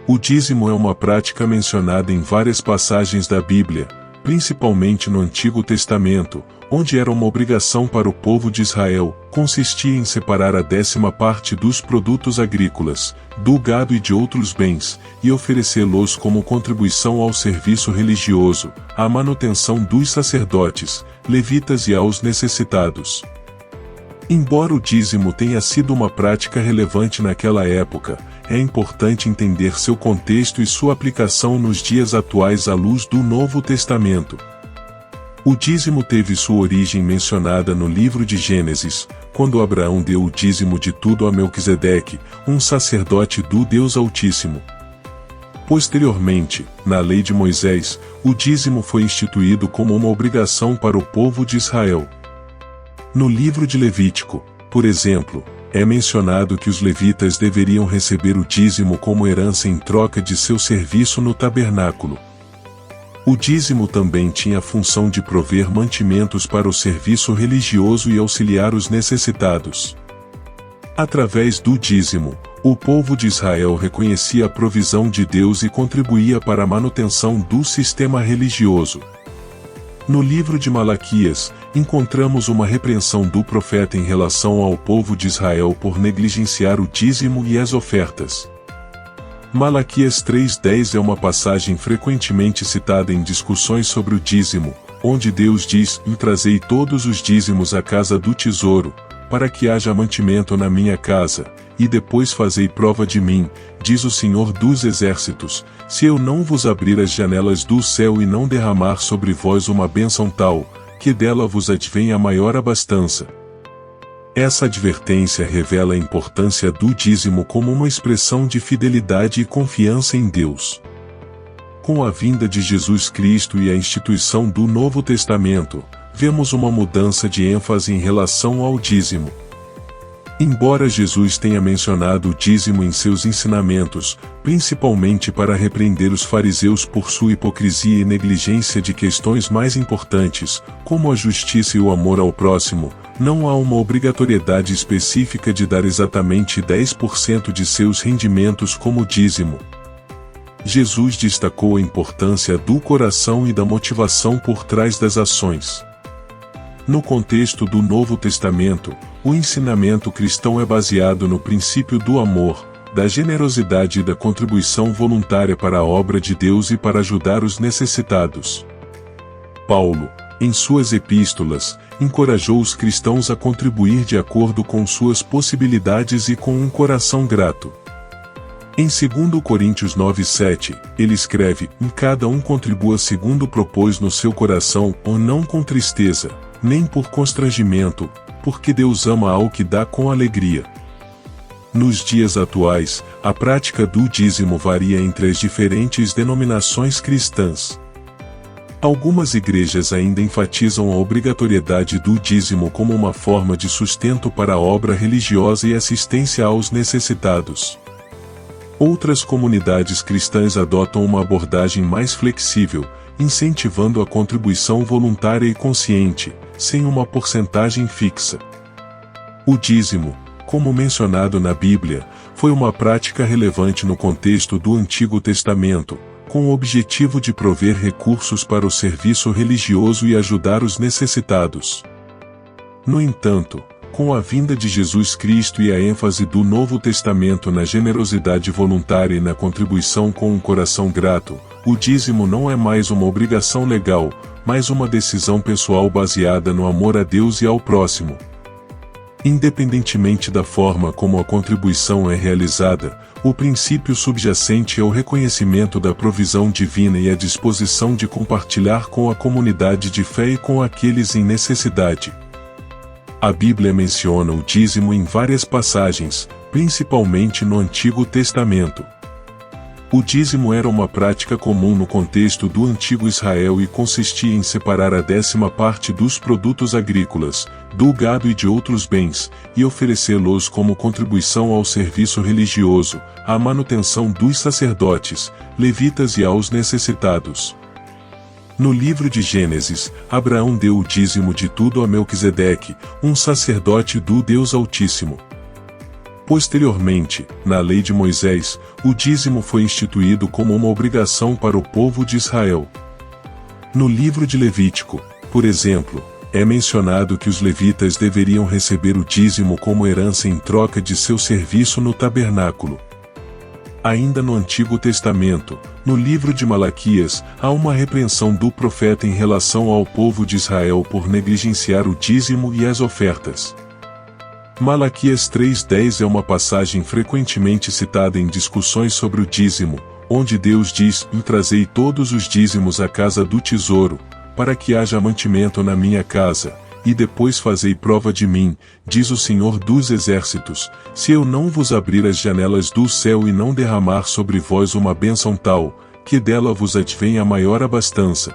O dízimo é uma prática mencionada em várias passagens da Bíblia, principalmente no Antigo Testamento, onde era uma obrigação para o povo de Israel, consistia em separar a 10ª parte dos produtos agrícolas, do gado e de outros bens, e oferecê-los como contribuição ao serviço religioso, à manutenção dos sacerdotes, levitas e aos necessitados. Embora o dízimo tenha sido uma prática relevante naquela época, é importante entender seu contexto e sua aplicação nos dias atuais à luz do Novo Testamento. O dízimo teve sua origem mencionada no livro de Gênesis, quando Abraão deu o dízimo de tudo a Melquisedeque, um sacerdote do Deus Altíssimo. Posteriormente, na lei de Moisés, o dízimo foi instituído como uma obrigação para o povo de Israel. No livro de Levítico, por exemplo, é mencionado que os levitas deveriam receber o dízimo como herança em troca de seu serviço no tabernáculo. O dízimo também tinha a função de prover mantimentos para o serviço religioso e auxiliar os necessitados. Através do dízimo, o povo de Israel reconhecia a provisão de Deus e contribuía para a manutenção do sistema religioso. No livro de Malaquias, encontramos uma repreensão do profeta em relação ao povo de Israel por negligenciar o dízimo e as ofertas. Malaquias 3:10 é uma passagem frequentemente citada em discussões sobre o dízimo, onde Deus diz: "Trazei todos os dízimos à casa do tesouro, para que haja mantimento na minha casa, e depois fazei prova de mim, diz o Senhor dos Exércitos, se eu não vos abrir as janelas do céu e não derramar sobre vós uma bênção tal, que dela vos advenha maior abastança." Essa advertência revela a importância do dízimo como uma expressão de fidelidade e confiança em Deus. Com a vinda de Jesus Cristo e a instituição do Novo Testamento, vemos uma mudança de ênfase em relação ao dízimo. Embora Jesus tenha mencionado o dízimo em seus ensinamentos, principalmente para repreender os fariseus por sua hipocrisia e negligência de questões mais importantes, como a justiça e o amor ao próximo, não há uma obrigatoriedade específica de dar exatamente 10% de seus rendimentos como dízimo. Jesus destacou a importância do coração e da motivação por trás das ações. No contexto do Novo Testamento, o ensinamento cristão é baseado no princípio do amor, da generosidade e da contribuição voluntária para a obra de Deus e para ajudar os necessitados. Paulo, em suas epístolas, encorajou os cristãos a contribuir de acordo com suas possibilidades e com um coração grato. Em 2 Coríntios 9:7, ele escreve: "Cada um contribua segundo propôs no seu coração, ou não com tristeza, nem por constrangimento, porque Deus ama ao que dá com alegria." Nos dias atuais, a prática do dízimo varia entre as diferentes denominações cristãs. Algumas igrejas ainda enfatizam a obrigatoriedade do dízimo como uma forma de sustento para a obra religiosa e assistência aos necessitados. Outras comunidades cristãs adotam uma abordagem mais flexível, incentivando a contribuição voluntária e consciente, sem uma porcentagem fixa. O dízimo, como mencionado na Bíblia, foi uma prática relevante no contexto do Antigo Testamento, com o objetivo de prover recursos para o serviço religioso e ajudar os necessitados. No entanto, com a vinda de Jesus Cristo e a ênfase do Novo Testamento na generosidade voluntária e na contribuição com um coração grato, o dízimo não é mais uma obrigação legal, mas uma decisão pessoal baseada no amor a Deus e ao próximo. Independentemente da forma como a contribuição é realizada, o princípio subjacente é o reconhecimento da provisão divina e a disposição de compartilhar com a comunidade de fé e com aqueles em necessidade. A Bíblia menciona o dízimo em várias passagens, principalmente no Antigo Testamento. O dízimo era uma prática comum no contexto do Antigo Israel e consistia em separar a 10ª parte dos produtos agrícolas, do gado e de outros bens, e oferecê-los como contribuição ao serviço religioso, à manutenção dos sacerdotes, levitas e aos necessitados. No livro de Gênesis, Abraão deu o dízimo de tudo a Melquisedeque, um sacerdote do Deus Altíssimo. Posteriormente, na lei de Moisés, o dízimo foi instituído como uma obrigação para o povo de Israel. No livro de Levítico, por exemplo, é mencionado que os levitas deveriam receber o dízimo como herança em troca de seu serviço no tabernáculo. Ainda no Antigo Testamento, no livro de Malaquias, há uma repreensão do profeta em relação ao povo de Israel por negligenciar o dízimo e as ofertas. Malaquias 3:10 é uma passagem frequentemente citada em discussões sobre o dízimo, onde Deus diz: "Trazei todos os dízimos à casa do tesouro, para que haja mantimento na minha casa, e depois fazei prova de mim, diz o Senhor dos Exércitos, se eu não vos abrir as janelas do céu e não derramar sobre vós uma bênção tal, que dela vos advenha a maior abastança."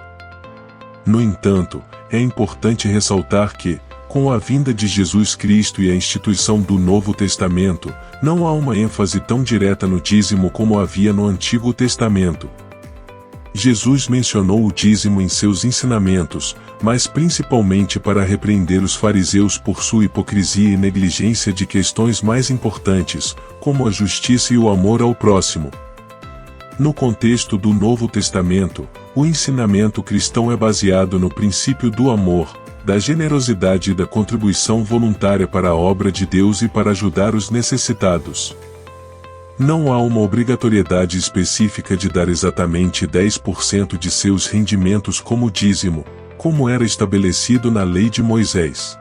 No entanto, é importante ressaltar que, com a vinda de Jesus Cristo e a instituição do Novo Testamento, não há uma ênfase tão direta no dízimo como havia no Antigo Testamento. Jesus mencionou o dízimo em seus ensinamentos, mas principalmente para repreender os fariseus por sua hipocrisia e negligência de questões mais importantes, como a justiça e o amor ao próximo. No contexto do Novo Testamento, o ensinamento cristão é baseado no princípio do amor, da generosidade e da contribuição voluntária para a obra de Deus e para ajudar os necessitados. Não há uma obrigatoriedade específica de dar exatamente 10% de seus rendimentos como dízimo, como era estabelecido na lei de Moisés.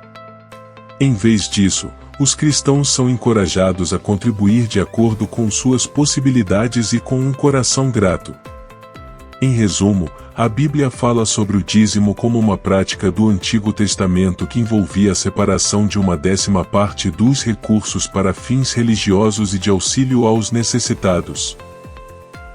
Em vez disso, os cristãos são encorajados a contribuir de acordo com suas possibilidades e com um coração grato. Em resumo, a Bíblia fala sobre o dízimo como uma prática do Antigo Testamento que envolvia a separação de 1/10 dos recursos para fins religiosos e de auxílio aos necessitados.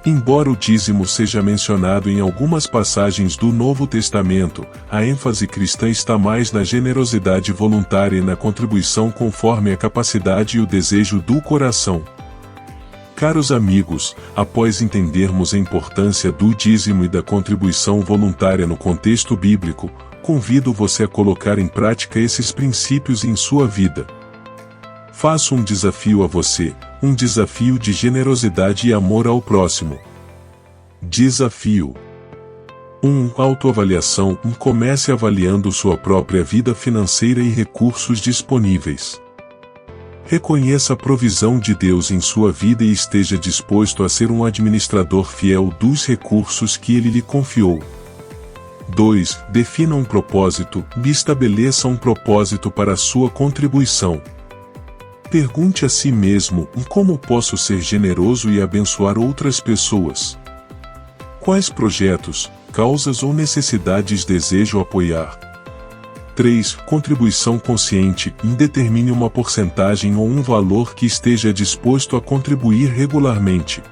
Embora o dízimo seja mencionado em algumas passagens do Novo Testamento, a ênfase cristã está mais na generosidade voluntária e na contribuição conforme a capacidade e o desejo do coração. Caros amigos, após entendermos a importância do dízimo e da contribuição voluntária no contexto bíblico, convido você a colocar em prática esses princípios em sua vida. Faço um desafio a você, um desafio de generosidade e amor ao próximo. Desafio 1. Autoavaliação. Comece avaliando sua própria vida financeira e recursos disponíveis. Reconheça a provisão de Deus em sua vida e esteja disposto a ser um administrador fiel dos recursos que Ele lhe confiou. 2. Defina um propósito e estabeleça um propósito para a sua contribuição. Pergunte a si mesmo: como posso ser generoso e abençoar outras pessoas? Quais projetos, causas ou necessidades desejo apoiar? 3. Contribuição consciente. Determine uma porcentagem ou um valor que esteja disposto a contribuir regularmente.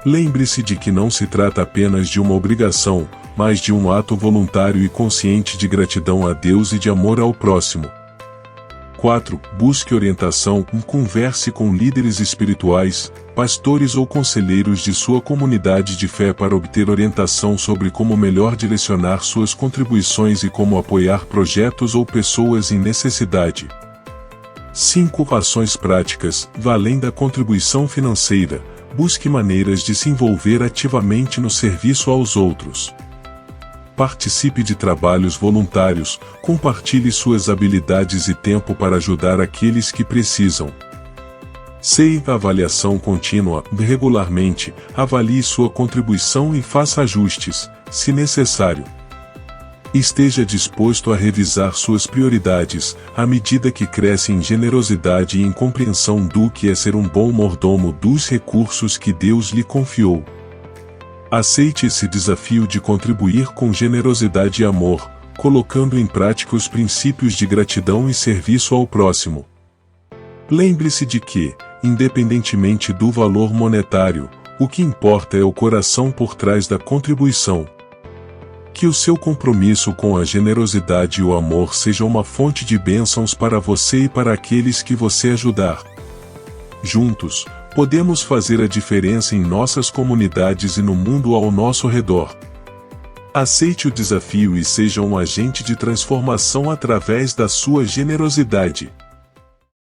Lembre-se de que não se trata apenas de uma obrigação, mas de um ato voluntário e consciente de gratidão a Deus e de amor ao próximo. 4. Busque orientação. Converse com líderes espirituais, pastores ou conselheiros de sua comunidade de fé para obter orientação sobre como melhor direcionar suas contribuições e como apoiar projetos ou pessoas em necessidade. 5. Ações práticas. Além da contribuição financeira, busque maneiras de se envolver ativamente no serviço aos outros. Participe de trabalhos voluntários, compartilhe suas habilidades e tempo para ajudar aqueles que precisam. 6. Avaliação contínua. Regularmente, avalie sua contribuição e faça ajustes, se necessário. Esteja disposto a revisar suas prioridades, à medida que cresce em generosidade e em compreensão do que é ser um bom mordomo dos recursos que Deus lhe confiou. Aceite esse desafio de contribuir com generosidade e amor, colocando em prática os princípios de gratidão e serviço ao próximo. Lembre-se de que, independentemente do valor monetário, o que importa é o coração por trás da contribuição. Que o seu compromisso com a generosidade e o amor seja uma fonte de bênçãos para você e para aqueles que você ajudar. Juntos, podemos fazer a diferença em nossas comunidades e no mundo ao nosso redor. Aceite o desafio e seja um agente de transformação através da sua generosidade.